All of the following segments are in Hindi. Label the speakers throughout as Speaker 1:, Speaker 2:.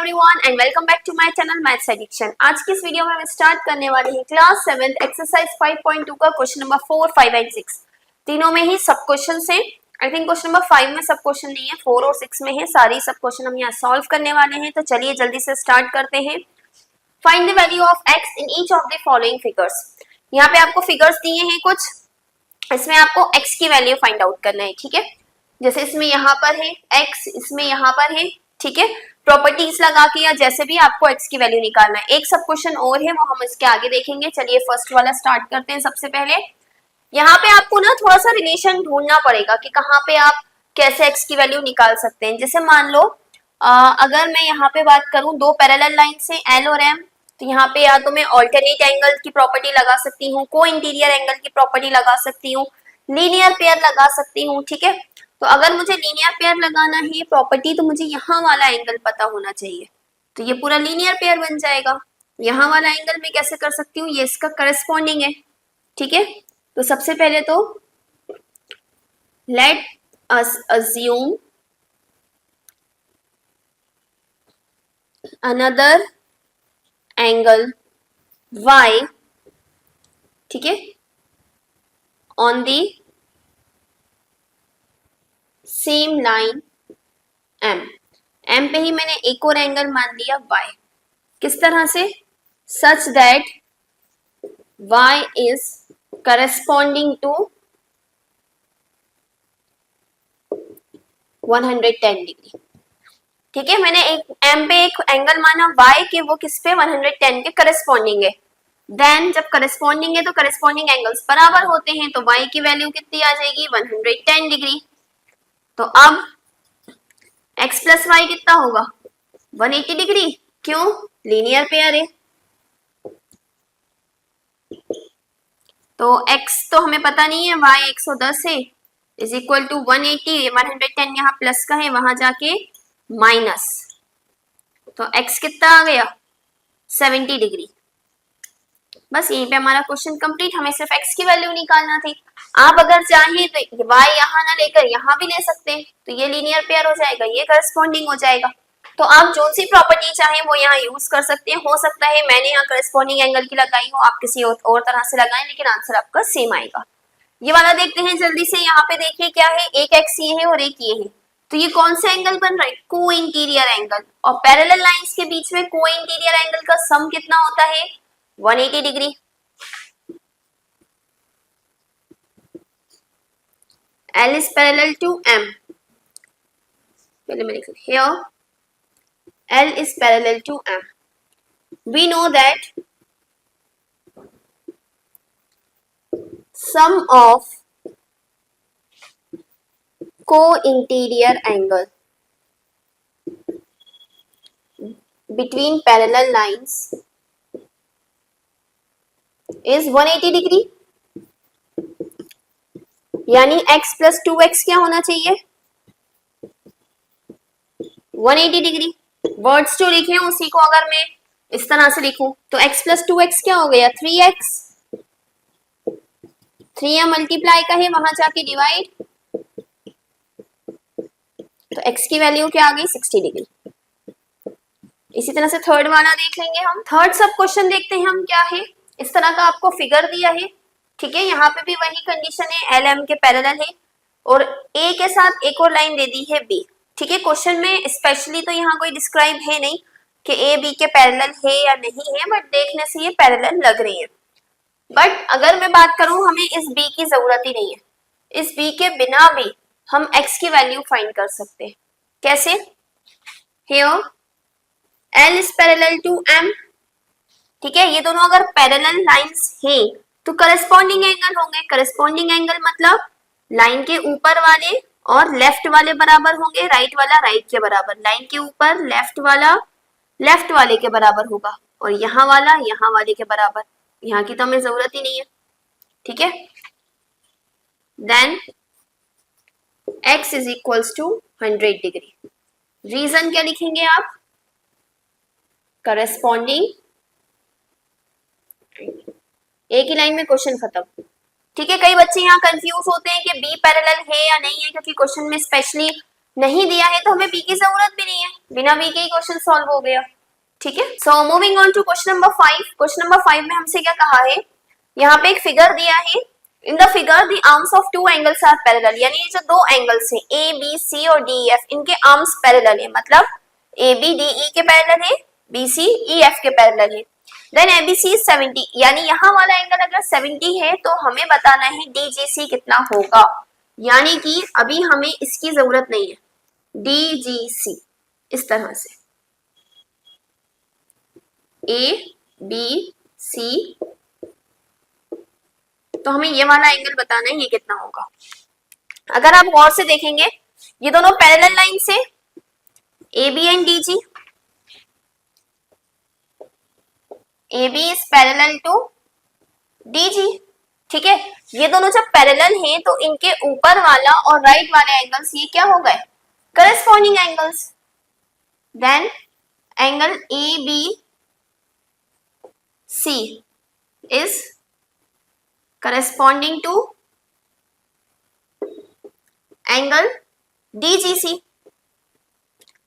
Speaker 1: Everyone and welcome back to my channel maths addiction. आज की इस वीडियो में हम स्टार्ट करने वाले हैं क्लास 7 एक्सरसाइज 5.2 का क्वेश्चन नंबर 4, 5 एंड 6। तीनों में ही सब क्वेश्चन हैं। आई थिंक क्वेश्चन नंबर 5 में सब क्वेश्चन नहीं है, 4 और 6 में है। सारी सब क्वेश्चन हम यहाँ सॉल्व करने वाले हैं, तो चलिए जल्दी से स्टार्ट करते हैं। Find the value of x in each of the following figures. यहाँ पे आपको फिगर्स दिए हैं कुछ, इसमें आपको x की वैल्यू फाइंड आउट करना है। ठीक है, जैसे इसमें यहाँ पर है x, इसमें यहाँ पर है। ठीक है, प्रॉपर्टीज लगा के या जैसे भी आपको x की वैल्यू निकालना है। एक सब क्वेश्चन और है, वो हम इसके आगे देखेंगे। चलिए फर्स्ट वाला स्टार्ट करते हैं। सबसे पहले यहाँ पे आपको ना थोड़ा सा रिलेशन ढूंढना पड़ेगा कि कहाँ पे आप कैसे x की वैल्यू निकाल सकते हैं। जैसे मान लो अगर मैं यहाँ पे बात करूँ, दो पैरेलल लाइन से L और M, तो यहाँ पे या तो मैं ऑल्टरनेट एंगल की प्रॉपर्टी लगा सकती हूँ, को इंटीरियर एंगल की प्रॉपर्टी लगा सकती हूँ, लीनियर पेयर लगा सकती हूँ। ठीक है, तो अगर मुझे लीनियर पेयर लगाना है प्रॉपर्टी, तो मुझे यहाँ वाला एंगल पता होना चाहिए, तो ये पूरा लीनियर पेयर बन जाएगा। यहाँ वाला एंगल मैं कैसे कर सकती हूँ, ये इसका करस्पॉन्डिंग है। ठीक है, तो सबसे पहले तो let us assume another angle y, ठीक है, on the same line m पे ही मैंने एक और एंगल मान लिया y। किस तरह से? Such that y is corresponding to 110 degree. ठीक है, मैंने एक m पे एक एंगल माना y के, वो किस पे? 110 के करस्पॉन्डिंग है। देन जब करस्पॉन्डिंग है तो करस्पॉन्डिंग एंगल्स बराबर होते हैं, तो y की वैल्यू कितनी आ जाएगी? 110 डिग्री। तो अब x प्लस वाई कितना होगा? 180 डिग्री। क्यों? लीनियर पेयर है। तो x तो हमें पता नहीं है, y 110 है, इज इक्वल टू 180, 110 यहाँ प्लस का है, वहां जाके माइनस, तो x कितना आ गया? 70 डिग्री। बस यहीं पे हमारा क्वेश्चन कंप्लीट। हमें सिर्फ x की वैल्यू निकालना थी। आप अगर चाहें तो y यहाँ ना लेकर यहाँ भी ले सकते हैं, तो ये लीनियर पेयर हो जाएगा, ये करस्पॉन्डिंग हो जाएगा। तो आप जो सी प्रॉपर्टी चाहें वो यहाँ यूज कर सकते हैं। हो सकता है मैंने यहाँ करस्पॉन्डिंग एंगल की लगाई हो, आप किसी और तरह से लगाएं, लेकिन आंसर आपका सेम आएगा। ये वाला देखते हैं जल्दी से। यहाँ पे देखिए क्या है, एक x ये है और एक ये है, तो ये कौन सा एंगल बन रहा है? को इंटीरियर एंगल। और पैरेलल लाइंस के बीच में को इंटीरियर एंगल का सम कितना होता है? 180 degree. L is parallel to M. पहले मैं लिख सकती हूँ, here L is parallel to M. We know that sum of co-interior angle between parallel lines is 180 degree. यानी x प्लस 2x क्या होना चाहिए? 180 डिग्री। वर्ड्स जो लिखे हैं उसी को अगर मैं इस तरह से लिखूं, तो x प्लस 2x क्या हो गया? 3x। 3 या मल्टीप्लाई का है, वहां जाके डिवाइड, तो x की वैल्यू क्या आ गई? 60 डिग्री। इसी तरह से थर्ड वाला देख लेंगे हम। थर्ड सब क्वेश्चन देखते हैं हम क्या है। इस तरह का आपको फिगर दिया है। ठीक है, यहाँ पे भी वही कंडीशन है, एल एम के पैरेलल है और ए के साथ एक और लाइन दे दी है बी। ठीक है, क्वेश्चन में स्पेशली तो यहाँ कोई डिस्क्राइब है नहीं कि ए बी के पैरेलल है या नहीं है, बट देखने से ये पैरेलल लग रही है। बट अगर मैं बात करूं, हमें इस बी की जरूरत ही नहीं है। इस बी के बिना भी हम एक्स की वैल्यू फाइंड कर सकते हैं। कैसे? Here L is parallel to M. ठीक है, ये दोनों अगर पैरेलल लाइंस हैं तो करस्पॉन्डिंग एंगल होंगे। करस्पॉन्डिंग एंगल मतलब लाइन के ऊपर वाले और लेफ्ट वाले बराबर होंगे, राइट वाला राइट के बराबर। लाइन के ऊपर लेफ्ट वाला लेफ्ट वाले के बराबर होगा और यहाँ वाला यहाँ वाले के बराबर। यहाँ की तो हमें जरूरत ही नहीं है। ठीक है, then x is equals to 100 degree. Reason क्या लिखेंगे आप? करस्पॉन्डिंग, एक ही लाइन में क्वेश्चन खत्म। ठीक है, कई बच्चे यहाँ कंफ्यूज होते हैं कि बी पैरेलल है या नहीं है, क्योंकि क्वेश्चन में स्पेशली नहीं दिया है तो हमें बी की जरूरत भी नहीं है, बिना बी के ही क्वेश्चन सॉल्व हो गया। ठीक है, so moving on to question number 5। Question number 5 में हमसे क्या कहा है, यहाँ पे एक फिगर दिया है। In the figure the arms of two angles are parallel, यानी ये जो दो एंगल्स हैं ए बी सी और डी ई एफ, इनके आर्म्स पैरेलल है, मतलब ए बी डी ई के पैरेलल है, बी सी ई एफ के पैरेलल है। Then A B C is 70, यानी यहाँ वाला एंगल अगर 70 है तो हमें बताना है डी जी सी कितना होगा, यानी कि अभी हमें इसकी जरूरत नहीं है, डी जी सी इस तरह से ए बी सी, तो हमें ये वाला एंगल बताना है ये कितना होगा। अगर आप गौर से देखेंगे ये दोनों पैरेलल लाइन से A B and D G, A B is parallel to D G. ठीक है, ये दोनों जब पैरेलल हैं तो इनके ऊपर वाला और राइट वाले एंगल्स ये क्या हो गए, corresponding angles. Then angle A B C is corresponding to angle DGC,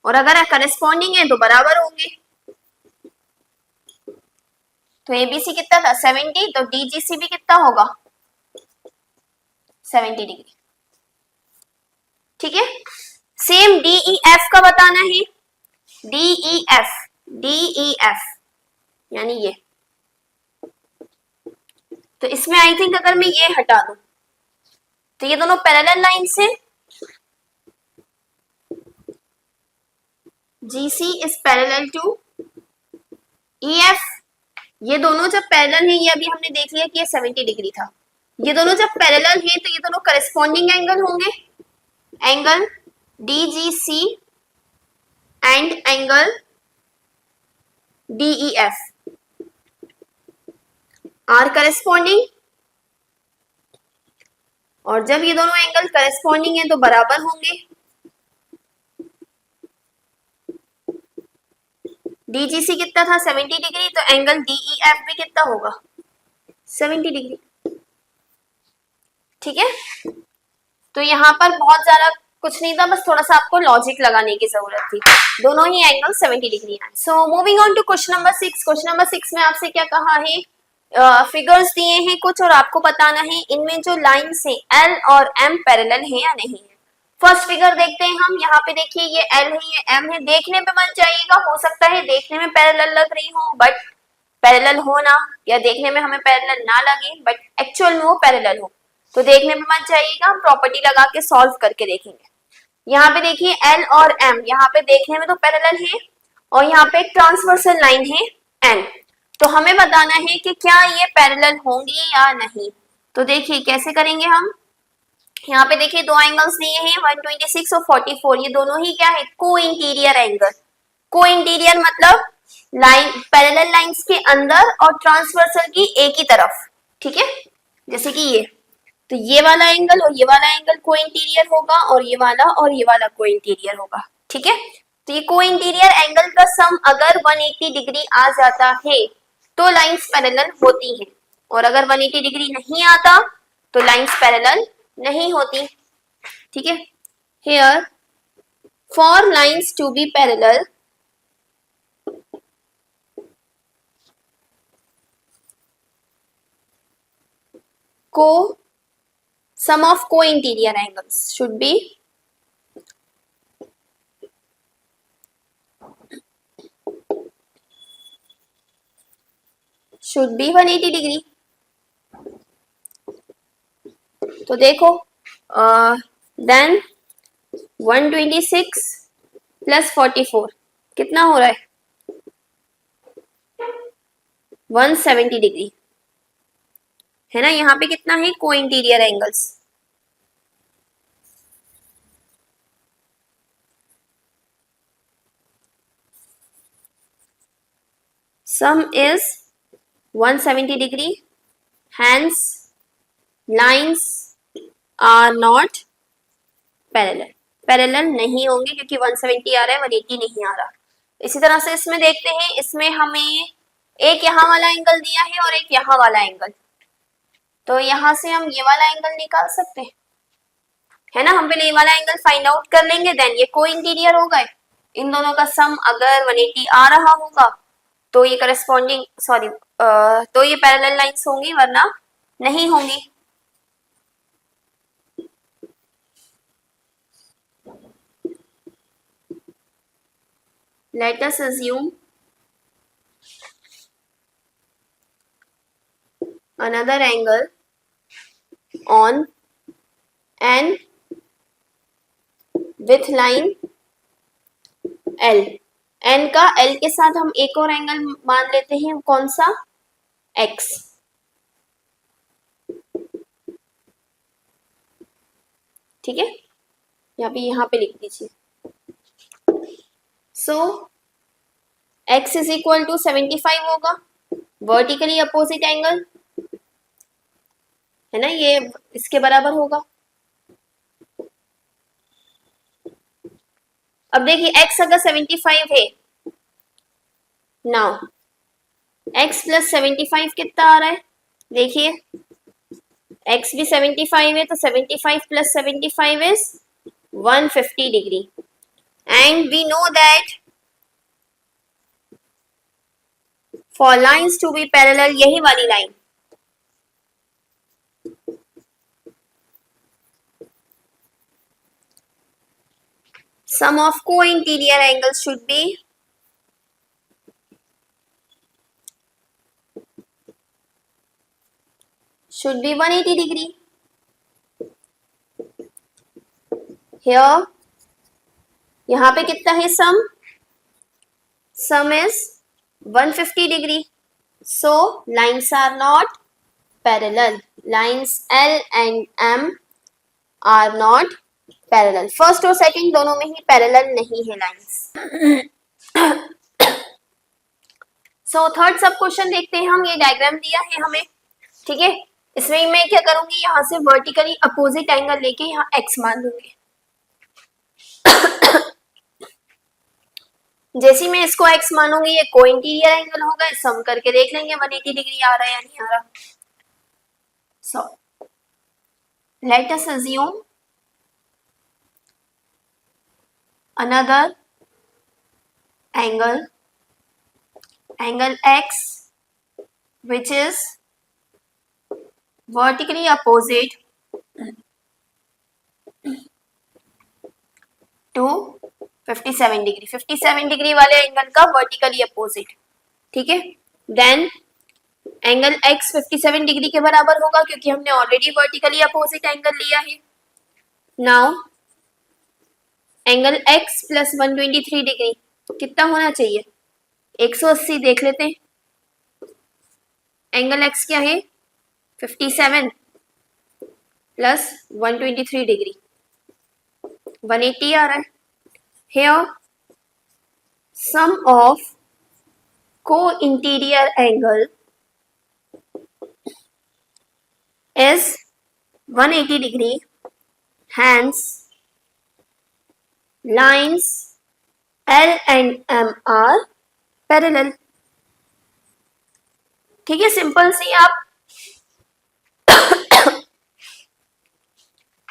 Speaker 1: और अगर करस्पॉन्डिंग है तो बराबर होंगे। तो ABC कितना था 70, तो DGC भी कितना होगा 70 डिग्री। ठीक है, सेम DEF का बताना है, DEF यानी ये, तो इसमें आई थिंक अगर मैं ये हटा दूं तो ये दोनों पैरेलल लाइन से GC is parallel to EF। ये दोनों जब पैरेलल हैं, ये अभी हमने देख लिया कि ये 70 डिग्री था, ये दोनों जब पैरेलल हैं तो ये दोनों करस्पॉन्डिंग एंगल होंगे, angle DGC and angle DEF are corresponding, और जब ये दोनों एंगल करस्पॉन्डिंग है तो बराबर होंगे। DGC कितना था 70 डिग्री, तो एंगल DEF भी कितना होगा 70 डिग्री। ठीक है, तो यहाँ पर बहुत ज्यादा कुछ नहीं था, बस थोड़ा सा आपको लॉजिक लगाने की जरूरत थी, दोनों ही एंगल 70 डिग्री है। So moving on to question number 6। Question number 6 में आपसे क्या कहा है, फिगर्स दिए हैं कुछ और आपको बताना है इनमें जो लाइन्स हैं L और M पैरेलल है या नहीं है। फर्स्ट फिगर देखते हैं हम, यहाँ पे देखिए ये L है ये M है, देखने पे बन जाइएगा, हो सकता है देखने में पैरेलल लग रही हो बट पैरेलल हो ना, या देखने में हमें पैरेलल ना लगे बट एक्चुअल में वो पैरेलल हो, तो देखने में मत जाइएगा, हम प्रॉपर्टी लगा के सॉल्व करके देखेंगे। यहाँ पे देखिए L और M, यहाँ पे देखने में तो पैरेलल है और यहाँ पे एक ट्रांसवर्सल लाइन है N, तो हमें बताना है कि क्या ये पैरेलल होंगी या नहीं। तो देखिए कैसे करेंगे हम, यहाँ पे देखिए दो एंगल्स दिए हैं 126 और 44, ये दोनों ही क्या है को इंटीरियर एंगल। को इंटीरियर मतलब लाइन पैरेलल लाइंस के अंदर और ट्रांसवर्सल की एक ही तरफ। ठीक है, जैसे कि ये, तो ये वाला एंगल और ये वाला एंगल को इंटीरियर होगा और ये वाला को इंटीरियर होगा। ठीक है, तो ये को इंटीरियर एंगल का सम अगर 180 डिग्री आ जाता है तो लाइंस पैरेलल होती हैं, और अगर 180 डिग्री नहीं आता तो लाइंस पैरेलल नहीं होती। ठीक है, here for lines to be parallel को sum of co-interior angles should be should be 180 degree. तो देखो देन 126 प्लस 44 कितना हो रहा है 170 डिग्री है ना। यहाँ पे कितना है को interior angles, some is 170 degree, hence lines are not parallel, parallel नहीं होंगे क्योंकि 170 आ रहा है 180 नहीं आ रहा। इसी तरह से इसमें देखते हैं, इसमें हमें एक यहाँ वाला एंगल दिया है और एक यहाँ वाला एंगल, तो यहाँ से हम ये वाला एंगल निकाल सकते हैं, है ना, हम पहले ये वाला एंगल फाइंड आउट कर लेंगे, देन ये को इंटीरियर हो गए। इन दोनों का सम अगर 180 आ रहा होगा तो ये करस्पॉन्डिंग तो ये पैरेलल लाइंस होंगी, वरना नहीं होंगी। Let us assume another angle on an with line L. N का L के साथ हम एक और एंगल मान लेते हैं, कौन सा, X। ठीक है, यहाँ पे लिख दीजिए। सो x इज इक्वल टू 75 होगा, वर्टिकली अपोजिट एंगल है ना, ये इसके बराबर होगा। अब देखिए x अगर 75 है, नाउ x प्लस 75 कितना आ रहा है, देखिए x भी 75 है, तो 75 plus 75 is 150 degree. And we know that for lines to be parallel, यही वाली line sum of co-interior angles should be 180 degree. Here, यहाँ पे कितना है sum? Sum is 150 degree. So lines are not parallel. Lines L and M are not parallel. First और सेकंड दोनों में ही पैरेलल नहीं है लाइंस। सो थर्ड सब क्वेश्चन देखते हैं हम। ये डायग्राम दिया है हमें, ठीक है। इसमें मैं क्या करूंगी, यहाँ से वर्टिकली अपोजिट एंगल लेके यहाँ एक्स मान लूंगी। जैसे मैं इसको एक्स मानूंगी, ये को इंटीरियर एंगल होगा, सम करके देख लेंगे 180 डिग्री आ रहा है या नहीं आ रहा। So let us assume another angle x which is vertically opposite to 57 degree. 57 degree वाले एंगल का वर्टिकली अपोजिट, ठीक है। देन एंगल x 57 डिग्री के बराबर होगा, क्योंकि हमने ऑलरेडी वर्टिकली अपोजिट एंगल लिया है। Now angle x plus 123 degree कितना होना चाहिए, 180 देख लेते हैं। एंगल x क्या है, 57 प्लस 123 डिग्री 180 आ रहा है। Here sum of co-interior angle is 180 degree, hence lines L and M are parallel। ठीक है, सिंपल सी आप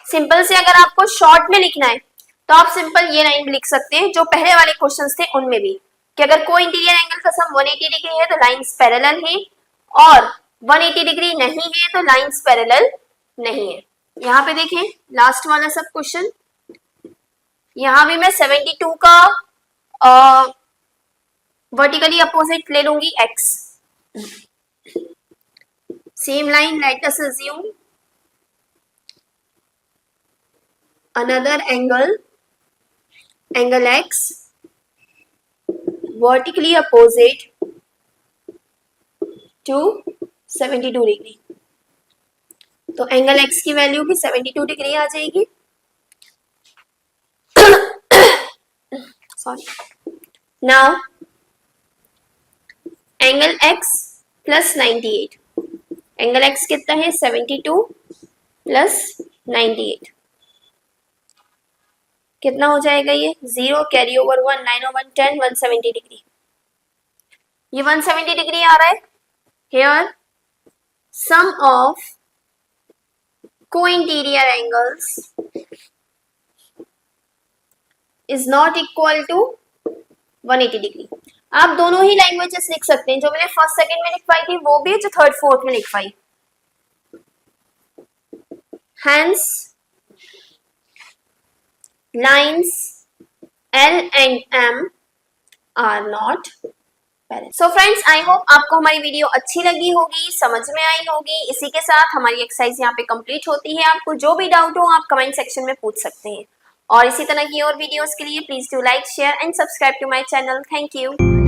Speaker 1: सिंपल से अगर आपको शॉर्ट में लिखना है तो आप सिंपल ये लाइन लिख सकते हैं, जो पहले वाले क्वेश्चंस थे उनमें भी, कि अगर को इंटीरियर एंगल का सम 180 डिग्री है तो लाइंस पैरेलल है, और 180 डिग्री नहीं है तो लाइंस पैरेलल नहीं है। यहाँ पे देखें लास्ट वाला सब क्वेश्चन, यहाँ भी मैं 72 का वर्टिकली अपोजिट ले लूंगी x। Same line, let us assume another angle x vertically opposite to 72 degree. तो एंगल x की वैल्यू भी 72 डिग्री आ जाएगी। Sorry, now angle x plus 98, angle x कितना है, 72 प्लस 98 कितना हो जाएगा, ये 0 कैरी ओवर 1 9 ओवर 10 170 डिग्री। ये 170 डिग्री आ रहा है। Here sum of co interior angles is not equal to 180 degree. आप दोनों ही लैंग्वेजेस लिख सकते हैं, जो मैंने फर्स्ट सेकंड में लिखवाई थी वो भी, जो थर्ड फोर्थ में लिखवाई। Hence, lines L and M are not parallel. So friends, I hope आपको हमारी वीडियो अच्छी लगी होगी, समझ में आई होगी। इसी के साथ हमारी एक्सरसाइज यहाँ पे कंप्लीट होती है। आपको जो भी डाउट हो आप कमेंट सेक्शन में पूछ सकते हैं, और इसी तरह की और वीडियोस के लिए please do like, share and subscribe to my channel. Thank you.